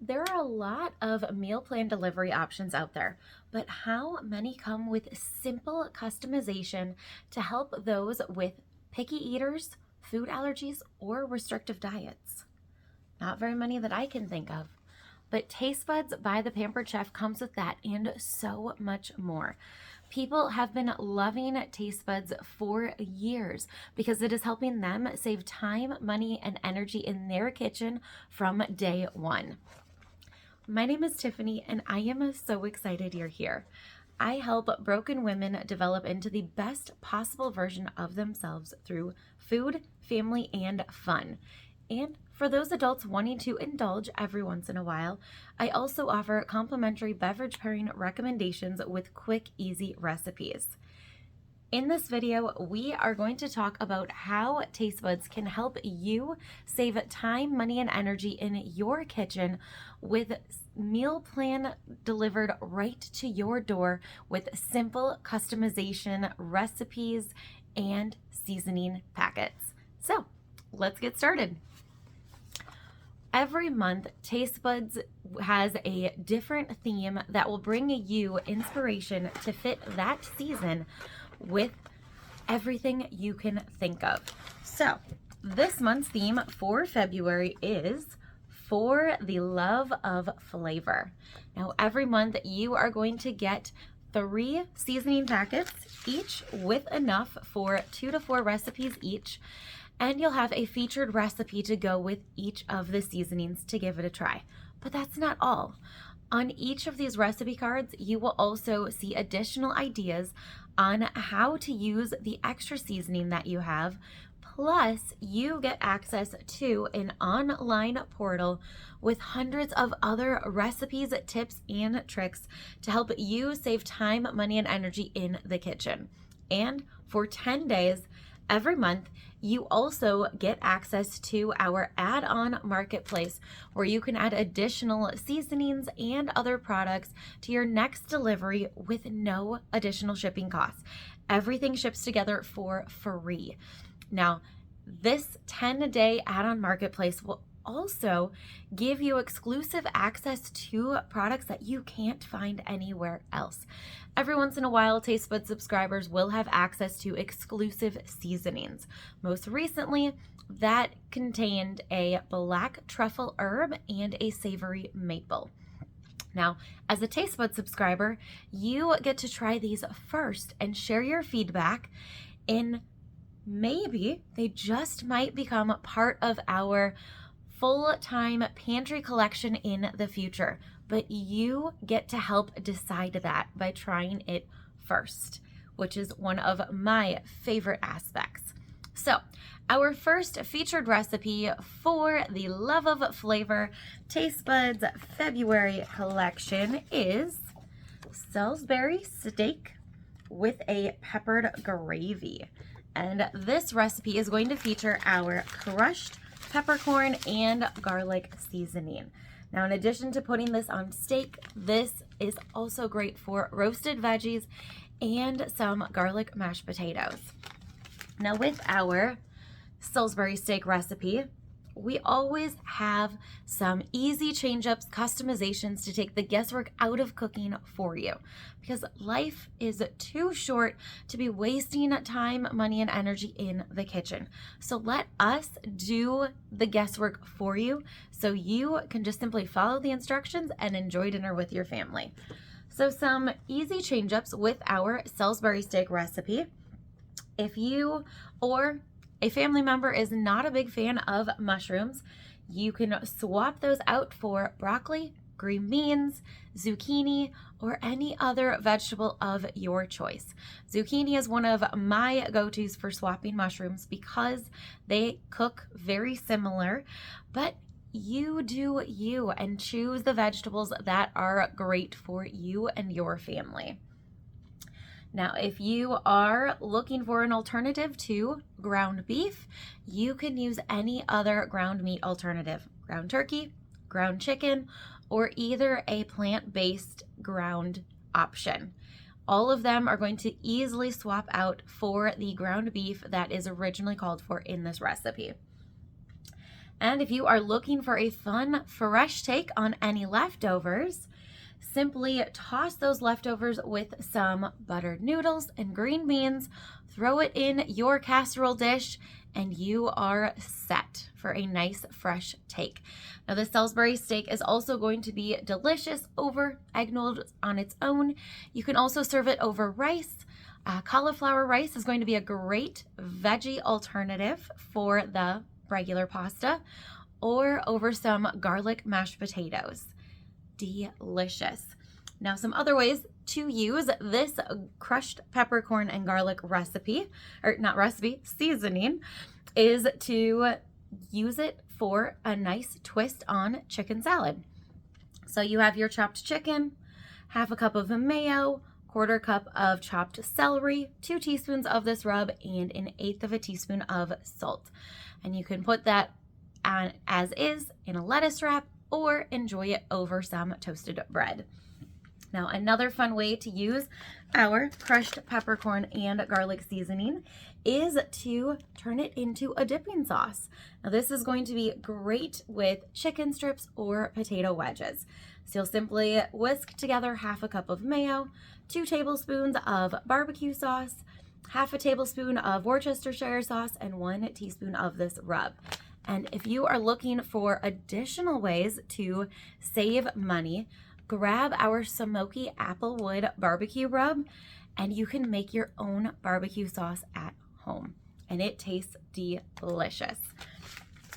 There are a lot of meal plan delivery options out there, but how many come with simple customization to help those with picky eaters, food allergies, or restrictive diets? Not very many that I can think of. But TasteBuds by the Pampered Chef comes with that and so much more. People have been loving TasteBuds for years because it is helping them save time, money, and energy in their kitchen from day one. My name is Tiffany, and I am so excited you're here. I help broken women develop into the best possible version of themselves through food, family, and fun. And for those adults wanting to indulge every once in a while, I also offer complimentary beverage pairing recommendations with quick, easy recipes. In this video, we are going to talk about how TasteBuds can help you save time, money, and energy in your kitchen with meal plan delivered right to your door with simple customization recipes and seasoning packets. So let's get started. Every month, TasteBuds has a different theme that will bring you inspiration to fit that season with everything you can think of. So this month's theme for February is For the Love of Flavor. Now every month you are going to get 3 seasoning packets, each with enough for 2 to 4 recipes each, and you'll have a featured recipe to go with each of the seasonings to give it a try. But that's not all. On each of these recipe cards, you will also see additional ideas on how to use the extra seasoning that you have. Plus, you get access to an online portal with hundreds of other recipes, tips, and tricks to help you save time, money, and energy in the kitchen. And for 10 days, every month, you also get access to our add-on marketplace where you can add additional seasonings and other products to your next delivery with no additional shipping costs. Everything ships together for free. Now, this 10-day add-on marketplace will also give you exclusive access to products that you can't find anywhere else. Every once in a while, TasteBuds subscribers will have access to exclusive seasonings. Most recently, that contained a black truffle herb and a savory maple. Now, as a TasteBuds subscriber, you get to try these first and share your feedback, and maybe they just might become part of our full-time pantry collection in the future, but you get to help decide that by trying it first, which is one of my favorite aspects. So our first featured recipe for the Love of Flavor TasteBuds February collection is Salisbury steak with a peppered gravy. And this recipe is going to feature our crushed peppercorn and garlic seasoning. Now, in addition to putting this on steak, this is also great for roasted veggies and some garlic mashed potatoes. Now, with our Salisbury steak recipe, we always have some easy change-ups, customizations to take the guesswork out of cooking for you, because life is too short to be wasting time, money, and energy in the kitchen. So let us do the guesswork for you so you can just simply follow the instructions and enjoy dinner with your family. So some easy change-ups with our Salisbury steak recipe. If you or a family member is not a big fan of mushrooms, you can swap those out for broccoli, green beans, zucchini, or any other vegetable of your choice. Zucchini is one of my go-tos for swapping mushrooms because they cook very similar, but you do you and choose the vegetables that are great for you and your family. Now, if you are looking for an alternative to ground beef, you can use any other ground meat alternative, ground turkey, ground chicken, or either a plant-based ground option. All of them are going to easily swap out for the ground beef that is originally called for in this recipe. And if you are looking for a fun, fresh take on any leftovers, simply toss those leftovers with some buttered noodles and green beans, throw it in your casserole dish, and you are set for a nice fresh take. Now the Salisbury steak is also going to be delicious over egg noodles on its own. You can also serve it over rice. Cauliflower rice is going to be a great veggie alternative for the regular pasta, or over some garlic mashed potatoes. Delicious. Now some other ways to use this crushed peppercorn and garlic recipe, or not recipe, seasoning, is to use it for a nice twist on chicken salad. So you have your chopped chicken, half a cup of mayo, quarter cup of chopped celery, 2 teaspoons of this rub, and 1/8 of a teaspoon of salt. And you can put that on as is in a lettuce wrap or enjoy it over some toasted bread. Now, another fun way to use our crushed peppercorn and garlic seasoning is to turn it into a dipping sauce. Now, this is going to be great with chicken strips or potato wedges. So you'll simply whisk together half a cup of mayo, 2 tablespoons of barbecue sauce, half a tablespoon of Worcestershire sauce, and 1 teaspoon of this rub. And if you are looking for additional ways to save money, grab our Smoky Applewood barbecue rub, and you can make your own barbecue sauce at home, and it tastes delicious.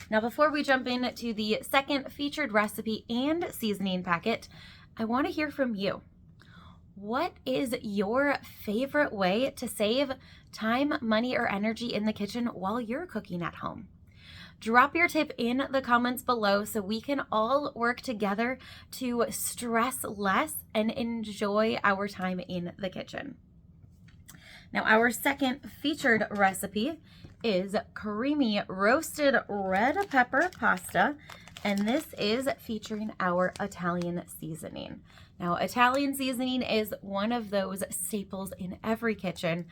Now, before we jump into the second featured recipe and seasoning packet, I want to hear from you. What is your favorite way to save time, money, or energy in the kitchen while you're cooking at home? Drop your tip in the comments below so we can all work together to stress less and enjoy our time in the kitchen. Now, our second featured recipe is creamy roasted red pepper pasta, and this is featuring our Italian seasoning. Now, Italian seasoning is one of those staples in every kitchen,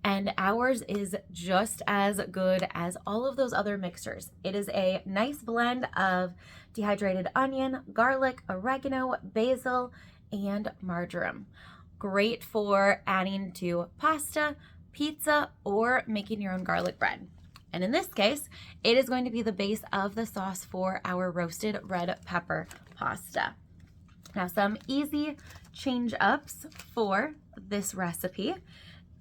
and ours is just as good as all of those other mixtures. It is a nice blend of dehydrated onion, garlic, oregano, basil, and marjoram. Great for adding to pasta, pizza, or making your own garlic bread. And in this case, it is going to be the base of the sauce for our roasted red pepper pasta. Now, some easy change ups for this recipe.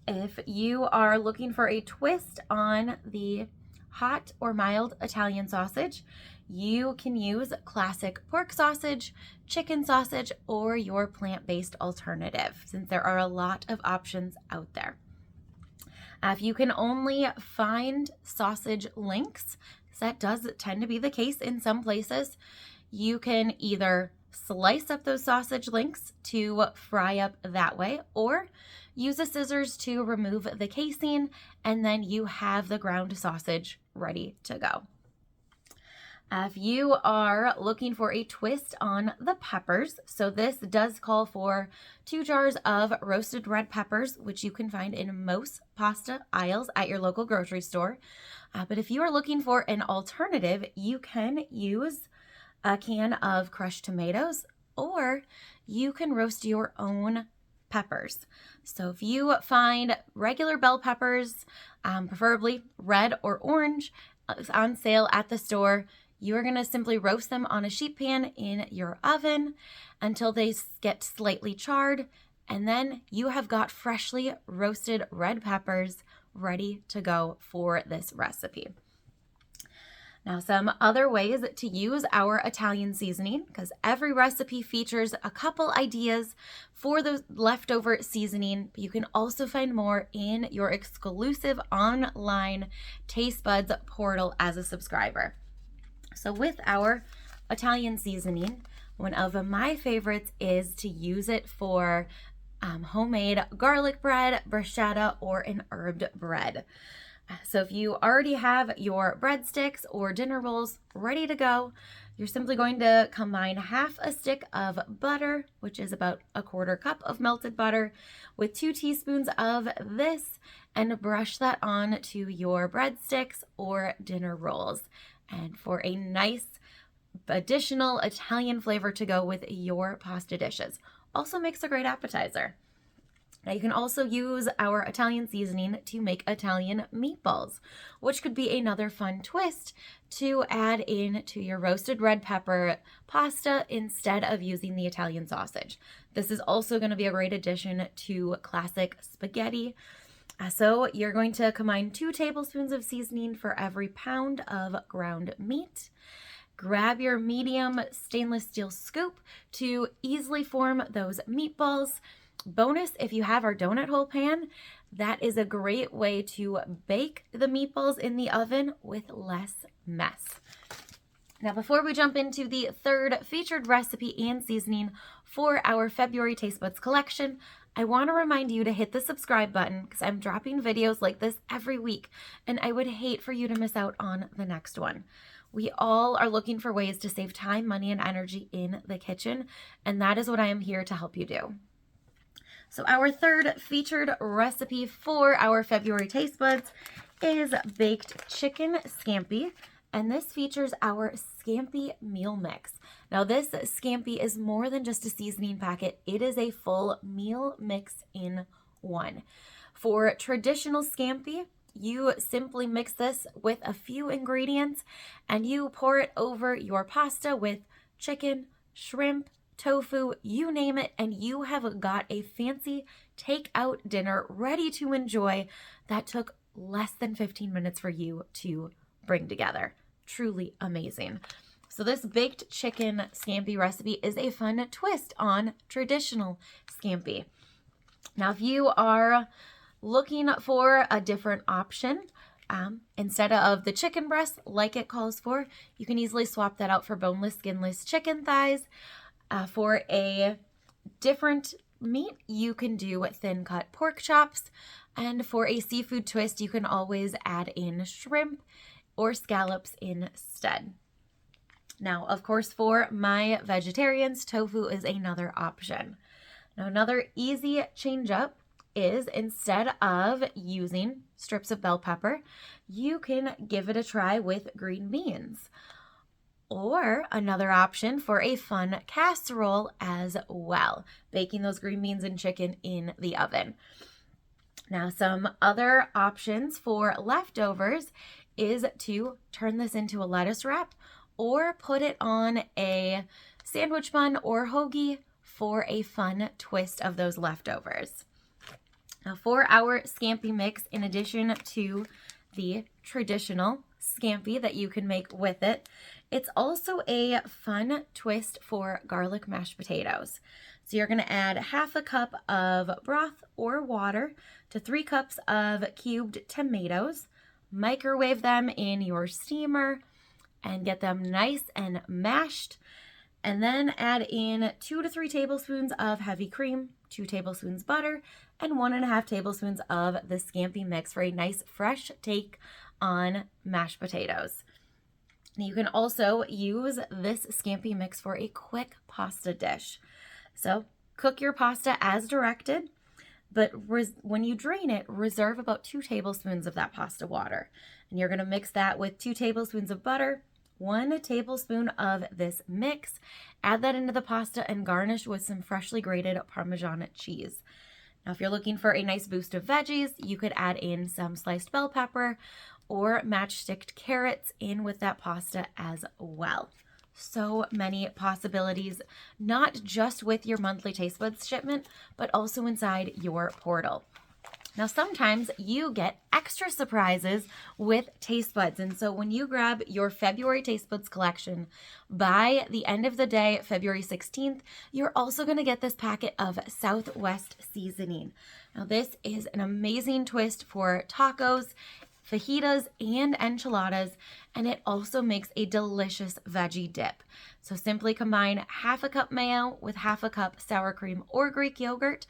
If you are looking for a twist on the hot or mild Italian sausage, you can use classic pork sausage, chicken sausage, or your plant-based alternative, since there are a lot of options out there. If you can only find sausage links, that does tend to be the case in some places, you can either slice up those sausage links to fry up that way, or use a scissors to remove the casing, and then you have the ground sausage ready to go. If you are looking for a twist on the peppers, so this does call for 2 jars of roasted red peppers, which you can find in most pasta aisles at your local grocery store. But if you are looking for an alternative, you can use a can of crushed tomatoes, or you can roast your own peppers. So if you find regular bell peppers, preferably red or orange, on sale at the store, you are going to simply roast them on a sheet pan in your oven until they get slightly charred, and then you have got freshly roasted red peppers ready to go for this recipe. Now, some other ways to use our Italian seasoning, because every recipe features a couple ideas for the leftover seasoning, but you can also find more in your exclusive online TasteBuds portal as a subscriber. So with our Italian seasoning, one of my favorites is to use it for homemade garlic bread, bruschetta, or an herbed bread. So if you already have your breadsticks or dinner rolls ready to go, you're simply going to combine half a stick of butter, which is about a quarter cup of melted butter, with 2 teaspoons of this, and brush that on to your breadsticks or dinner rolls. and for a nice additional Italian flavor to go with your pasta dishes. Also makes a great appetizer. Now you can also use our Italian seasoning to make Italian meatballs, which could be another fun twist to add in to your roasted red pepper pasta instead of using the Italian sausage. This is also going to be a great addition to classic spaghetti. So you're going to combine 2 tablespoons of seasoning for every pound of ground meat. Grab your medium stainless steel scoop to easily form those meatballs. Bonus, if you have our donut hole pan, that is a great way to bake the meatballs in the oven with less mess. Now, before we jump into the third featured recipe and seasoning for our February TasteBuds collection, I want to remind you to hit the subscribe button because I'm dropping videos like this every week, and I would hate for you to miss out on the next one. We all are looking for ways to save time, money, and energy in the kitchen, and that is what I am here to help you do. So our third featured recipe for our February TasteBuds is baked chicken scampi, and this features our Scampi meal mix. Now this Scampi is more than just a seasoning packet. It is a full meal mix in one. For traditional scampi, you simply mix this with a few ingredients and you pour it over your pasta with chicken, shrimp, tofu, you name it, and you have got a fancy takeout dinner ready to enjoy that took less than 15 minutes for you to bring together. Truly amazing. So this baked chicken scampi recipe is a fun twist on traditional scampi. Now, if you are looking for a different option, instead of the chicken breast like it calls for, you can easily swap that out for boneless, skinless chicken thighs. For a different meat, you can do thin cut pork chops. And for a seafood twist, you can always add in shrimp or scallops instead. Now, of course, for my vegetarians, tofu is another option. Now, another easy change up is instead of using strips of bell pepper, you can give it a try with green beans. Or another option for a fun casserole as well, baking those green beans and chicken in the oven. Now, some other options for leftovers is to turn this into a lettuce wrap or put it on a sandwich bun or hoagie for a fun twist of those leftovers. Now, for our scampi mix, in addition to the traditional scampi that you can make with it, it's also a fun twist for garlic mashed potatoes. So you're going to add 1/2 cup of broth or water to 3 cups of cubed tomatoes, microwave them in your steamer, and get them nice and mashed. And then add in 2 to 3 tablespoons of heavy cream, 2 tablespoons butter, and 1.5 tablespoons of the scampi mix for a nice fresh take on mashed potatoes. You can also use this scampi mix for a quick pasta dish. So cook your pasta as directed, but when you drain it, reserve about 2 tablespoons of that pasta water. And you're going to mix that with 2 tablespoons of butter, 1 tablespoon of this mix. Add that into the pasta and garnish with some freshly grated Parmesan cheese. Now, if you're looking for a nice boost of veggies, you could add in some sliced bell pepper or matchsticked carrots in with that pasta as well. So many possibilities, not just with your monthly TasteBuds shipment, but also inside your portal. Now, sometimes you get extra surprises with TasteBuds. And so when you grab your February TasteBuds collection by the end of the day, February 16th, you're also going to get this packet of Southwest seasoning. Now, this is an amazing twist for tacos, fajitas, and enchiladas, and it also makes a delicious veggie dip. So simply combine 1/2 cup mayo with 1/2 cup sour cream or Greek yogurt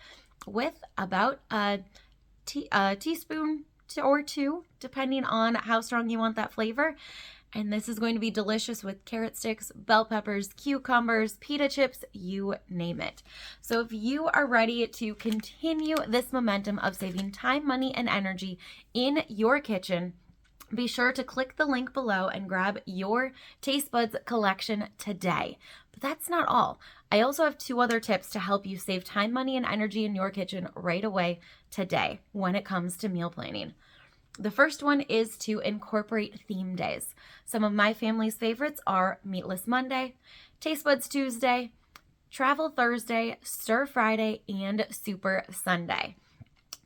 with about a teaspoon or 2, depending on how strong you want that flavor. And this is going to be delicious with carrot sticks, bell peppers, cucumbers, pita chips, you name it. So if you are ready to continue this momentum of saving time, money, and energy in your kitchen, Be sure to click the link below and grab your TasteBuds collection today. But that's not all. I also have 2 other tips to help you save time, money, and energy in your kitchen right away today when it comes to meal planning. The first one is to incorporate theme days. Some of my family's favorites are Meatless Monday, TasteBuds Tuesday, Travel Thursday, Stir Friday, and Super Sunday.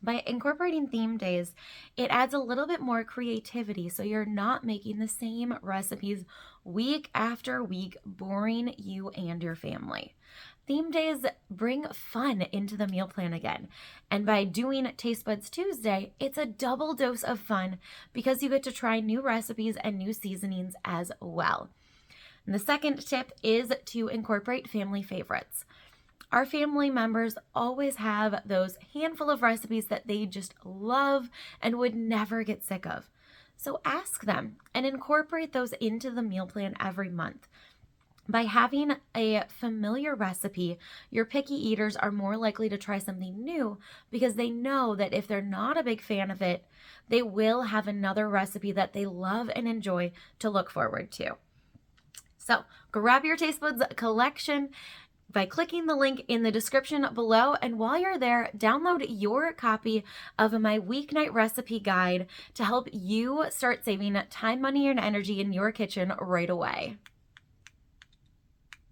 By incorporating theme days, it adds a little bit more creativity so you're not making the same recipes week after week, boring you and your family. Theme days bring fun into the meal plan again. And by doing TasteBuds Tuesday, it's a double dose of fun because you get to try new recipes and new seasonings as well. And the second tip is to incorporate family favorites. Our family members always have those handful of recipes that they just love and would never get sick of. So ask them and incorporate those into the meal plan every month. By having a familiar recipe, your picky eaters are more likely to try something new because they know that if they're not a big fan of it, they will have another recipe that they love and enjoy to look forward to. So grab your TasteBuds collection by clicking the link in the description below. And while you're there, download your copy of my weeknight recipe guide to help you start saving time, money, and energy in your kitchen right away.